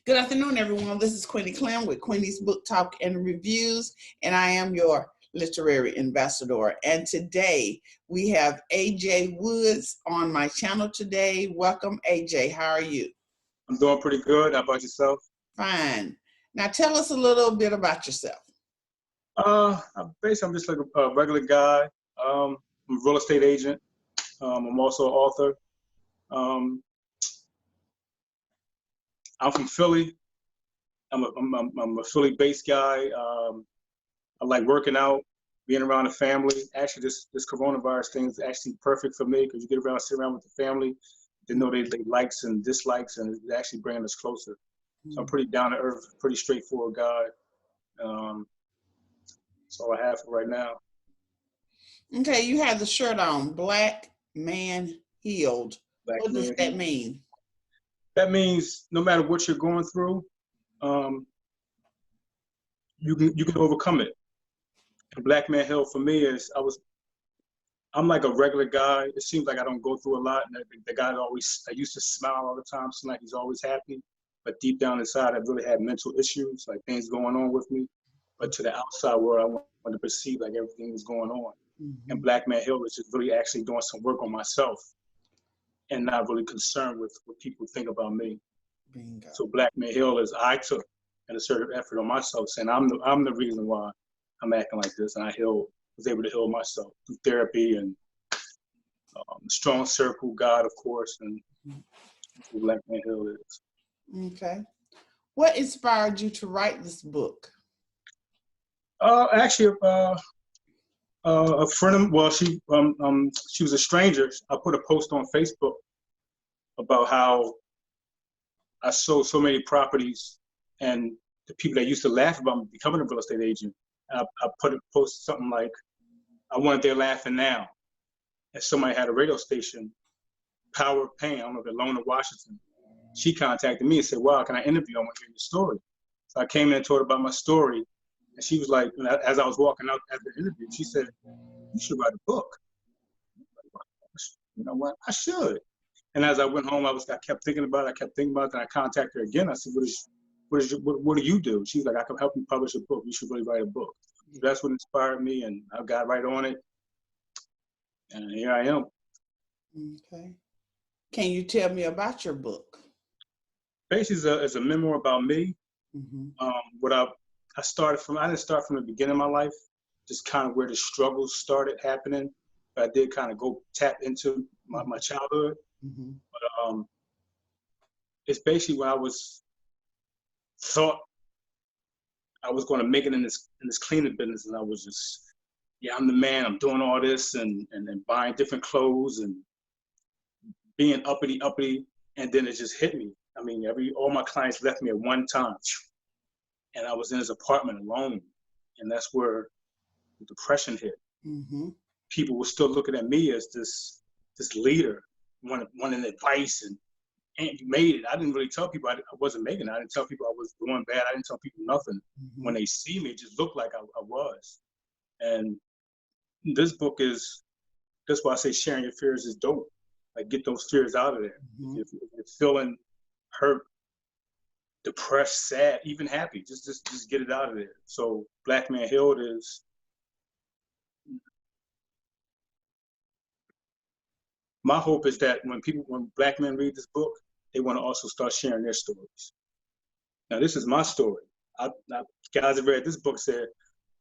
Good afternoon, everyone. This is Queenie Clem with Queenie's Book Talk and Reviews, and I am your literary ambassador. And today we have AJ Woods on my channel today. Welcome, AJ. How are you? I'm doing pretty good. How about yourself? Fine. Now tell us a little bit about yourself. I'm just like a regular guy. I'm a real estate agent. I'm also an author. Um, I'm from Philly. I'm a Philly-based guy. I like working out, being around the family. Actually, this coronavirus thing is actually perfect for me because you get around, sit around with the family. They know they likes and dislikes, and it's actually bringing us closer. So I'm pretty down to earth, pretty straightforward guy. That's all I have for right now. Okay, you have the shirt on, Black Man Healed. What does that mean? That means no matter what you're going through, you can overcome it. And Black Man Healed for me is I'm like a regular guy. It seems like I don't go through a lot. And the guy I used to smile all the time, seemed like he's always happy. But deep down inside, I really had mental issues, like things going on with me. But to the outside world, I want to perceive like everything is going on. Mm-hmm. And Black Man Healed is just really actually doing some work on myself and not really concerned with what people think about me. Bingo. So Black Man Healed is I took an assertive effort on myself, saying I'm the reason why I'm acting like this, and I was able to heal myself through therapy and strong circle, God, of course, and that's what Black Man Healed is. Okay. What inspired you to write this book? Actually, a friend of, well, she was a stranger. I put a post on Facebook about how I sold so many properties, and the people that used to laugh about me becoming a real estate agent. I posted something like, I wanted their laughing now. And somebody had a radio station, Power of Pain, I don't know if they're Lona Washington. She contacted me and said, wow, can I interview you? I want to hear your story. So I came in and told her about my story. And she was like, as I was walking out after the interview, she said, you should write a book. You know what? I should. And as I went home, I kept thinking about it. And I contacted her again. I said, what do you do? She's like, I can help you publish a book. You should really write a book. So that's what inspired me, and I got right on it. And here I am. Okay. Can you tell me about your book? Basically, it's a memoir about me. Mm-hmm. I didn't start from the beginning of my life, just kind of where the struggles started happening. But I did kind of go tap into my childhood. Mm-hmm. But it's basically when I thought I was going to make it in this cleaning business, and I was just, I'm the man. I'm doing all this and buying different clothes and being uppity, and then it just hit me. I mean, all my clients left me at one time, and I was in his apartment alone, and that's where the depression hit. Mm-hmm. People were still looking at me as this leader, wanting advice, and you made it. I didn't really tell people I wasn't making it. I didn't tell people I was doing bad. I didn't tell people nothing. Mm-hmm. When they see me, it just looked like I was. And this book that's why I say sharing your fears is dope. Like, get those fears out of there. Mm-hmm. If you're feeling hurt, depressed, sad, even happy, just get it out of there. So Black Man Healed is, my hope is that when Black men read this book, they want to also start sharing their stories. Now, this is my story. Guys that read this book said,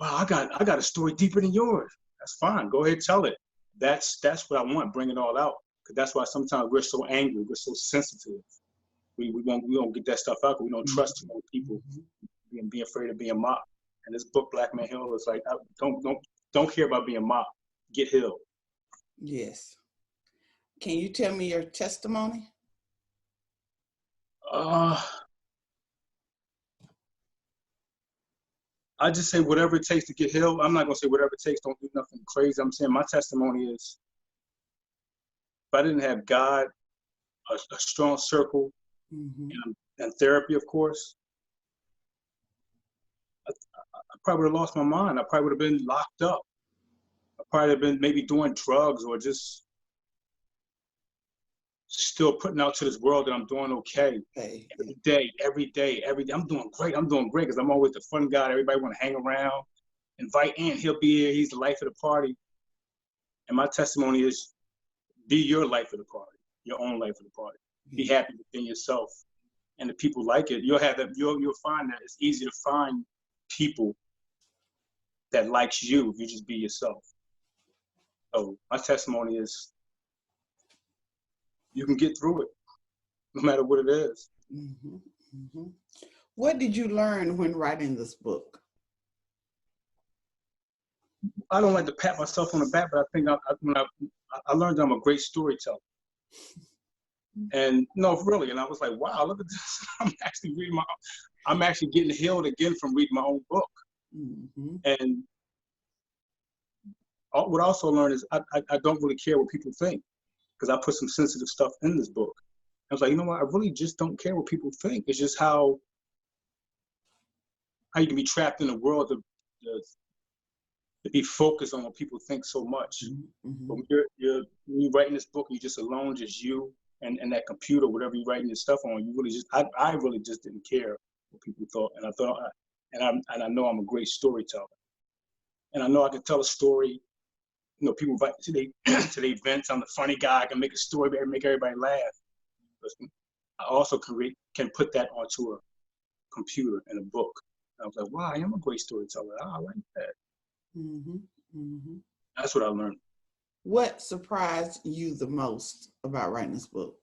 wow, I got a story deeper than yours. That's fine. Go ahead, tell it. That's what I want. Bring it all out. Because that's why sometimes we're so angry. We're so sensitive. We don't get that stuff out because we don't trust too many people. Being afraid of being mocked. And this book, Black Man Healed, is like, don't care about being mocked. Get healed. Yes. Can you tell me your testimony? I just say whatever it takes to get healed. I'm not going to say whatever it takes, don't do nothing crazy. I'm saying my testimony is, if I didn't have God, a strong circle, mm-hmm. and therapy, of course, I probably would have lost my mind. I probably would have been locked up. I probably would have been maybe doing drugs or just still putting out to this world that I'm doing okay. Hey, Every day. I'm doing great. Because I'm always the fun guy. Everybody want to hang around. Invite in. He'll be here. He's the life of the party. And my testimony is, be your life of the party, your own life of the party. Be happy within yourself. And the people like it. You'll have that. You'll find that it's easy to find people that likes you if you just be yourself. So my testimony is, you can get through it, no matter what it is. Mm-hmm, mm-hmm. What did you learn when writing this book? I don't like to pat myself on the back, but I think I learned that I'm a great storyteller. And no, really, and I was like, wow, look at this. I'm actually getting healed again from reading my own book. Mm-hmm. And what I also learned is I don't really care what people think, because I put some sensitive stuff in this book. I was like, you know what? I really just don't care what people think. It's just how you can be trapped in a world to be focused on what people think so much. Mm-hmm. But when you're writing this book, you're just alone, just you and that computer, whatever you're writing your stuff on. You really just, I really just didn't care what people thought. And I know I'm a great storyteller. And I know I can tell a story. You know, people invite to the events. I'm the funny guy. I can make a story, make everybody laugh. But I also can put that onto a computer and a book. And I was like, wow, I am a great storyteller. I like that. Mm-hmm. Mm-hmm. That's what I learned. What surprised you the most about writing this book?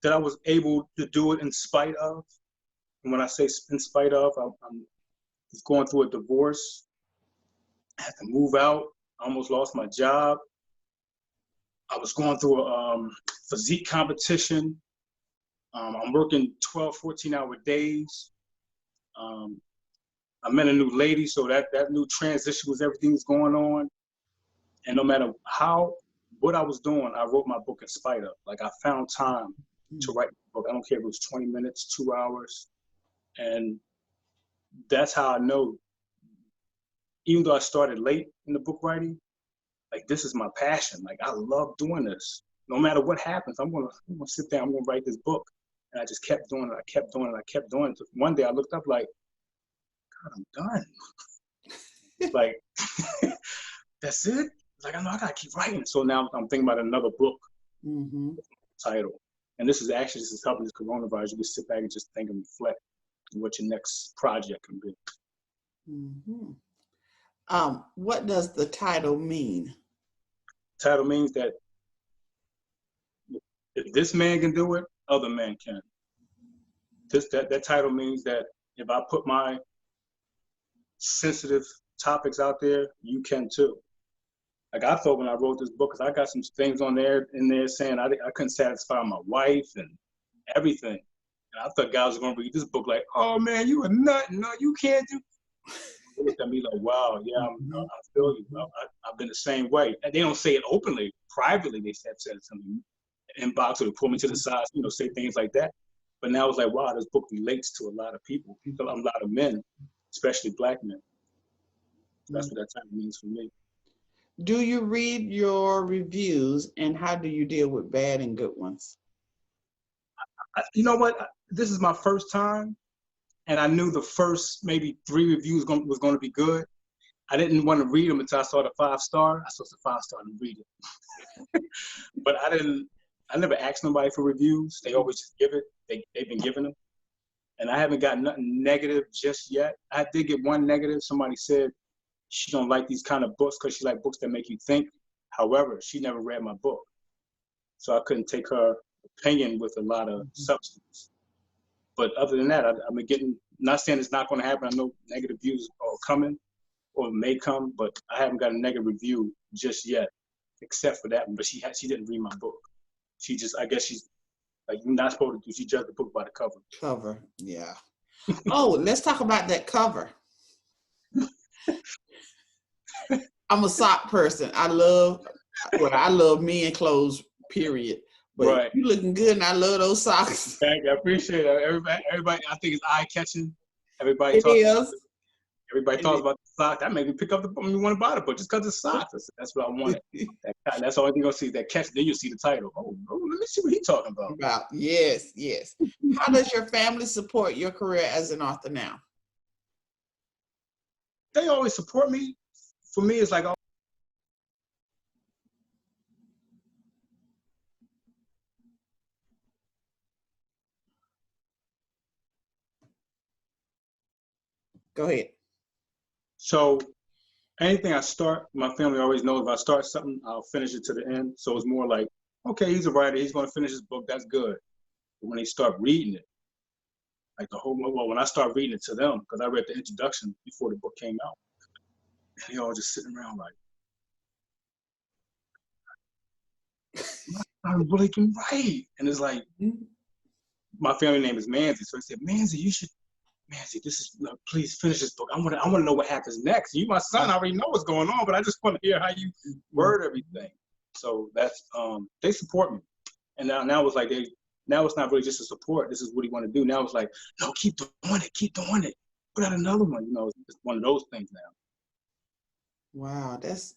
That I was able to do it in spite of. And when I say in spite of, I was going through a divorce. I had to move out. I almost lost my job. I was going through a physique competition. I'm working 12, 14-hour days. I met a new lady, so that new transition was everything's going on. And no matter what I was doing, I wrote my book in spite of. Like, I found time to write the book. I don't care if it was 20 minutes, 2 hours. And that's how I know, even though I started late in the book writing, like, this is my passion. Like, I love doing this. No matter what happens, I'm gonna sit down, I'm gonna write this book. And I just kept doing it. I kept doing it. So one day I looked up like, God, I'm done. Like, that's it? Like, I know I gotta keep writing. So now I'm thinking about another book title. And this is helping this coronavirus. You can sit back and just think and reflect on what your next project can be. Mm-hmm. What does the title mean? Title means that if this man can do it, other men can. That title means that if I put my sensitive topics out there, you can too. Like, I thought when I wrote this book, because I got some things in there saying I couldn't satisfy my wife and everything. And I thought guys were going to read this book like, oh man, you a nut. No, you can't do. They looked at me like, wow, yeah, I feel you. I've been the same way. And they don't say it openly. Privately, they said something. Inbox, or they pull me to the side, say things like that. But now it's like, wow, this book relates to a lot of people, a lot of men, especially Black men. That's what that title means for me. Do you read your reviews, and how do you deal with bad and good ones? You know what? This is my first time, and I knew the first maybe 3 reviews was going to be good. I didn't want to read them until I saw the 5-star. I saw the 5-star and read it. But I never asked nobody for reviews. They always just give it. They've been giving them. And I haven't got nothing negative just yet. I did get one negative. Somebody said she don't like these kind of books because she like books that make you think. However, she never read my book. So I couldn't take her opinion with a lot of substance. But other than that, I've been getting, not saying it's not going to happen. I know negative views are coming or may come, but I haven't got a negative review just yet, except for that one. But she didn't read my book. I guess she's like, you're not supposed to do. She judged the book by the cover. Cover, yeah. Oh, let's talk about that cover. I'm a sock person. I love men clothes, period. But right. You looking good, and I love those socks. Thank you. I appreciate it. Everybody, I think it's eye-catching. Everybody talks about it. Everybody And talks about the sock. That made me pick up the book. You want to buy the book just because it's socks. That's what I wanted. That's all you're gonna see. That catch. Then you see the title. Oh, let me see what he's talking about. Yes, yes. How does your family support your career as an author now? They always support me. For me, it's like, oh, Go ahead. so anything I start, my family always knows if I start something, I'll finish it to the end. So it's more like, okay, he's a writer. He's going to finish his book. That's good. But when they start reading it, like when I start reading it to them, because I read the introduction before the book came out, and they all just sitting around like, I really can write. And it's like, my family name is Manzi. So I said, Manzi, this is, please finish this book. I want to know what happens next. You, my son, already know what's going on, but I just want to hear how you word everything. So that's, they support me. And now it's like now it's not really just a support. This is what he want to do. Now it's like, no, keep doing it. Put out another one. It's one of those things now. Wow, that's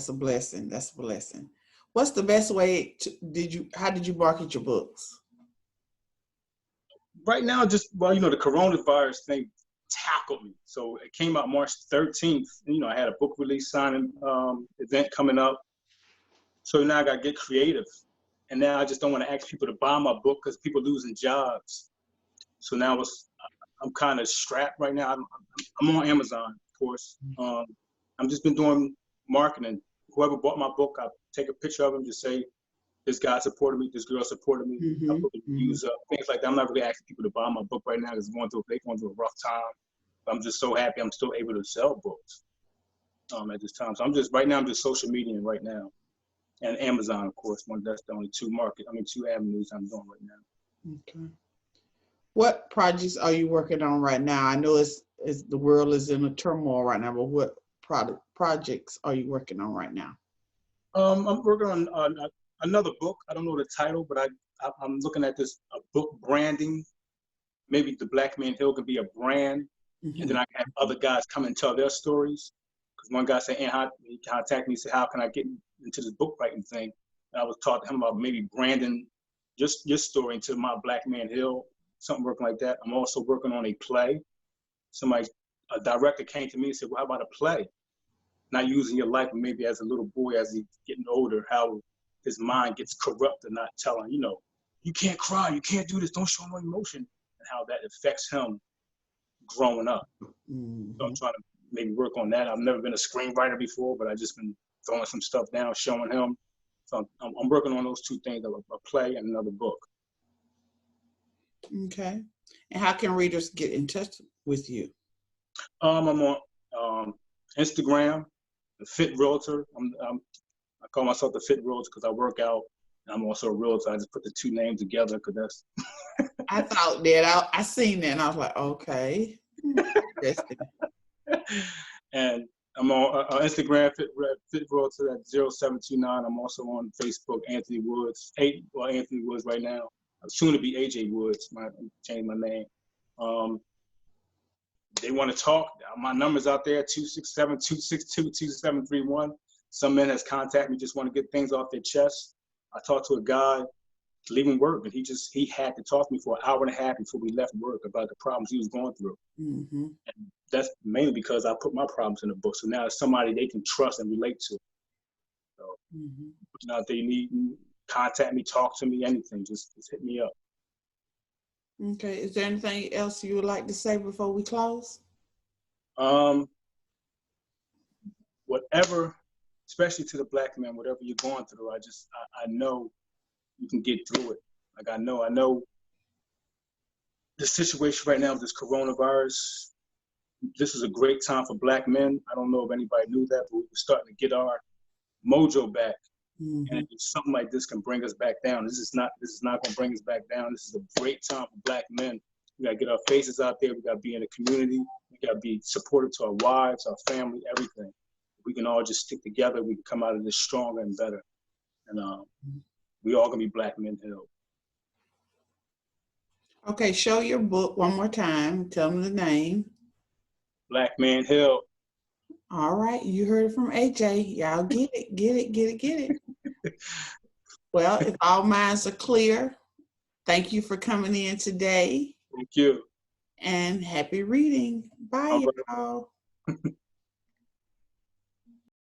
a blessing. That's a blessing. What's the best way how did you market your books? Right now, just, well, the coronavirus thing tackled me. So it came out March 13th. And, I had a book release signing event coming up. So now I got to get creative. And now I just don't want to ask people to buy my book because people losing jobs. So now I'm kind of strapped right now. I'm on Amazon, of course. I've just been doing marketing. Whoever bought my book, I take a picture of them, just say, this guy supported me, this girl supported me. I put the reviews up, things like that. I'm not really asking people to buy my book right now because they're going through a rough time. But I'm just so happy I'm still able to sell books at this time. So I'm just social media right now. And Amazon, of course. That's the only two avenues I'm doing right now. Okay. What projects are you working on right now? I know the world is in a turmoil right now, but what projects are you working on right now? I'm working on another book. I don't know the title, but I'm looking at this book branding. Maybe the Black Man Hill could be a brand, and then I can have other guys come and tell their stories. Because one guy said, he contacted me and said, how can I get into this book writing thing? And I was talking to him about maybe branding just your story into my Black Man Hill, something working like that. I'm also working on a play. A director came to me and said, well, how about a play? Not using your life, maybe as a little boy, as he's getting older, how his mind gets corrupted, not telling, you can't cry, you can't do this, don't show no emotion, and how that affects him growing up. So I'm trying to maybe work on that. I've never been a screenwriter before, but I've just been throwing some stuff down, showing him. So I'm working on those two things, a play and another book. Okay. And how can readers get in touch with you? I'm on Instagram, the Fit Realtor. I call myself the Fit Realtor because I work out. And I'm also a realtor. I just put the two names together because that's. I thought that I seen that and I was like, okay. And I'm on Instagram, Fit Realtor at 0729. I'm also on Facebook, Anthony Woods. Anthony Woods right now. I'm soon to be AJ Woods. I changed my name. They want to talk. My number's out there, 267-262-2731. Some men has contacted me, just want to get things off their chest. I talked to a guy leaving work, and he had to talk to me for an hour and a half before we left work about the problems he was going through. And that's mainly because I put my problems in the book. So now it's somebody they can trust and relate to. So, if they need contact me, talk to me, anything, just hit me up. Okay. Is there anything else you would like to say before we close? Whatever, especially to the Black man, whatever you're going through, I know you can get through it. Like I know the situation right now with this coronavirus, this is a great time for Black men. I don't know if anybody knew that, but we're starting to get our mojo back. And something like this can bring us back down. This is not going to bring us back down. This is a great time for Black men. We got to get our faces out there. We got to be in the community. We got to be supportive to our wives, our family, everything. We can all just stick together. We can come out of this stronger and better. And we all going to be Black Men Hill. Okay, show your book one more time. Tell them the name. Black Man Hill. All right, you heard it from AJ. Y'all get it, get it, get it, get it. Well, if all minds are clear, thank you for coming in today. Thank you. And happy reading. Bye, All right. y'all.